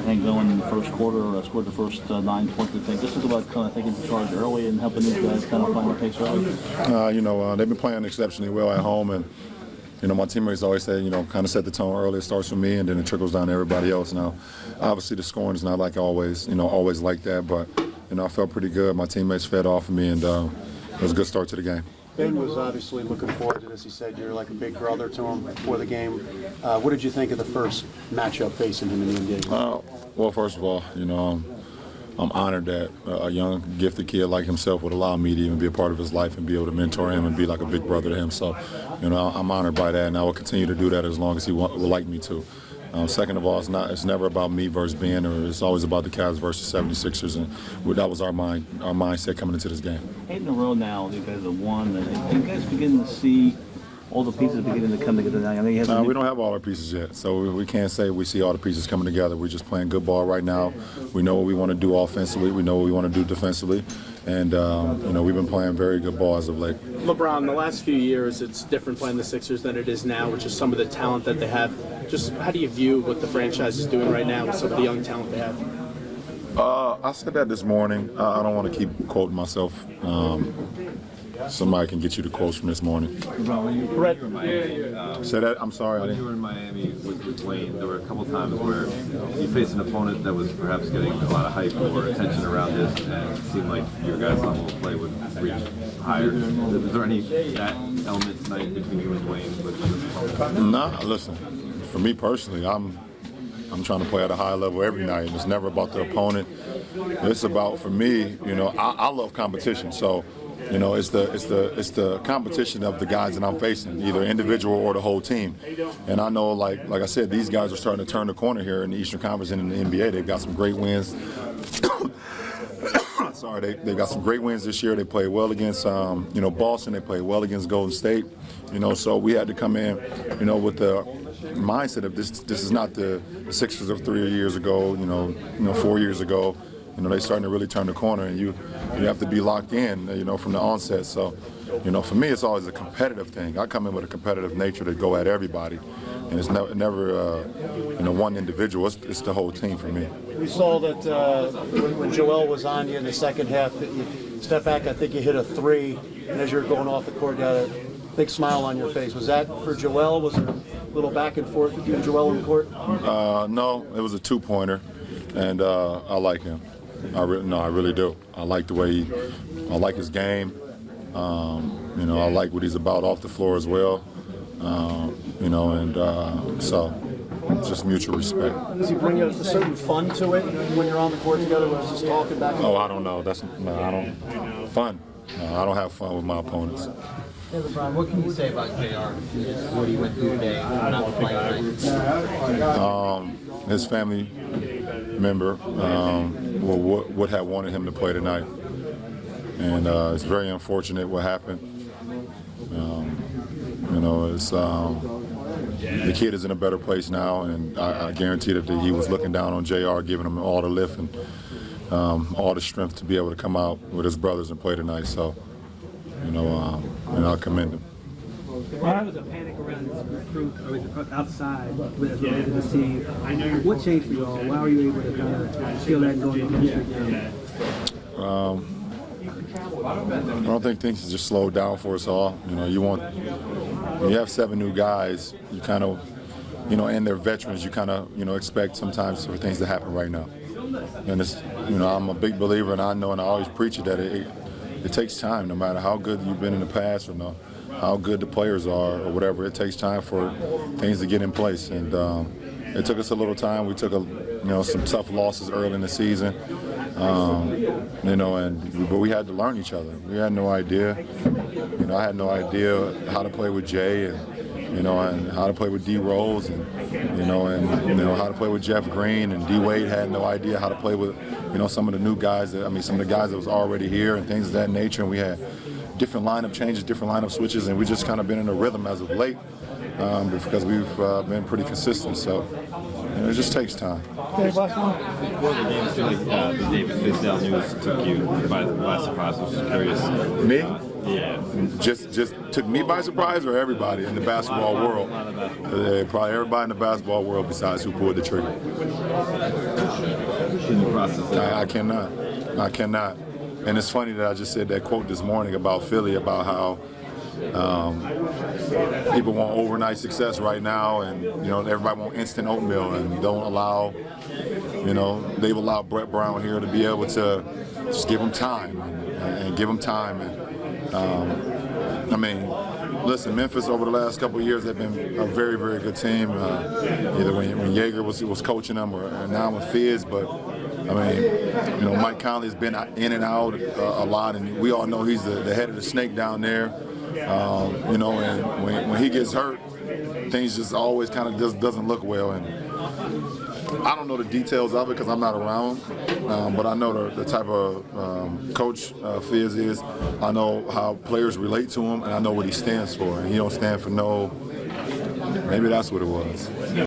not going in the first quarter or scored the first 9 points. This is about kind of taking charge early and helping these guys kind of find the pace early. They've been playing exceptionally well at home, and my teammates always say, kind of set the tone early. It starts with me, and then it trickles down to everybody else. Now, obviously, the scoring is not like always like that, but I felt pretty good. My teammates fed off of me, and it was a good start to the game. Ben was obviously looking forward to this. He said you're like a big brother to him before the game. What did you think of the first matchup facing him in the NBA? Well, first of all, I'm honored that a young, gifted kid like himself would allow me to even be a part of his life and be able to mentor him and be like a big brother to him. So, I'm honored by that, and I will continue to do that as long as he would like me to. Second of all, it's never about me versus Ben, or it's always about the Cavs versus 76ers, and that was our mindset coming into this game. 8 in a row now, you guys have won, and you guys beginning to see all the pieces beginning to come together now. We don't have all our pieces yet, so we can't say we see all the pieces coming together. We're just playing good ball right now. We know what we want to do offensively. We know what we want to do defensively. And, we've been playing very good ball as of late. LeBron, the last few years, it's different playing the Sixers than it is now, which is some of the talent that they have. Just how do you view what the franchise is doing right now with some of the young talent they have? I said that this morning. I don't want to keep quoting myself. Somebody can get you the quotes from this morning. Brett. Say that. I'm sorry. When you were in Miami with Wayne, there were a couple times where you faced an opponent that was perhaps getting a lot of hype or attention around this, and it seemed like your guys' level of play would reach higher. Is there any that element tonight between you and Wayne? Nah, listen. For me personally, I'm trying to play at a high level every night, and it's never about the opponent. It's about, for me, I love competition, so. It's the competition of the guys that I'm facing, either individual or the whole team. And I know, like I said, these guys are starting to turn the corner here in the Eastern Conference and in the NBA. They've got some great wins. Sorry, they got some great wins this year. They played well against, Boston. They played well against Golden State. So we had to come in, with the mindset of this is not the Sixers of 3 years ago, 4 years ago. They're starting to really turn the corner, and you have to be locked in, from the onset. So, for me, it's always a competitive thing. I come in with a competitive nature to go at everybody, and it's never one individual. It's the whole team for me. We saw that when Joel was on you in the second half, you step back, I think you hit a 3, and as you were going off the court, got a big smile on your face. Was that for Joel? Was there a little back and forth with you and Joel in the court? No, it was a 2-pointer, and I like him. I really do. I like the way I like his game. I like what he's about off the floor as well. So it's just mutual respect. Does he bring a certain fun to it when you're on the court together? When it's just talking back? Oh, I don't know. Fun. No, I don't have fun with my opponents. Hey LeBron, what can you say about JR? What he went through today, not playing tonight? His family member would have wanted him to play tonight, and it's very unfortunate what happened. It's the kid is in a better place now, and I guarantee that he was looking down on JR, giving him all the lift and all the strength to be able to come out with his brothers and play tonight. So, and I'll commend him. Why was a panic around this recruit outside as related to the team? What changed for you all? Why were you able to kind of feel that going against your game? I don't think things have just slowed down for us all. When you have 7 new guys, you kind of, and they're veterans, you kind of, expect sometimes for things to happen right now. And it's, I'm a big believer, and I know, and I always preach it, that it takes time, no matter how good you've been in the past or how good the players are or whatever. It takes time for things to get in place, and it took us a little time. We took some tough losses early in the season, but we had to learn each other. We had no idea. I had no idea how to play with Jay, and how to play with D Rose, and how to play with Jeff Green, and D Wade had no idea how to play with some of the new guys. Some of the guys that was already here and things of that nature. And we had different lineup changes, different lineup switches, and we just kind of been in a rhythm as of late because we've been pretty consistent. So it just takes time. Before the game, I feel like the David FIZDALE news took you by surprise. I was just curious. Me? Yeah. Just took me by surprise, or everybody in the basketball world? Probably everybody in the basketball world besides who pulled the trigger. Can you process that? I cannot. I cannot. And it's funny that I just said that quote this morning about Philly, about how people want overnight success right now, and everybody want instant oatmeal, and don't allow, they've allowed Brett Brown here to be able to just give him time and give him time. And I mean, listen, Memphis over the last couple of years, they've been a very, very good team. Either when Yeager was coaching them, or now with Fizz, but. I mean, Mike Conley's been in and out a lot, and we all know he's the head of the snake down there. And when he gets hurt, things just always kind of just doesn't look well. And I don't know the details of it because I'm not around, but I know the type of coach Fizz is. I know how players relate to him, and I know what he stands for. And he don't stand for no. Maybe that's what it was.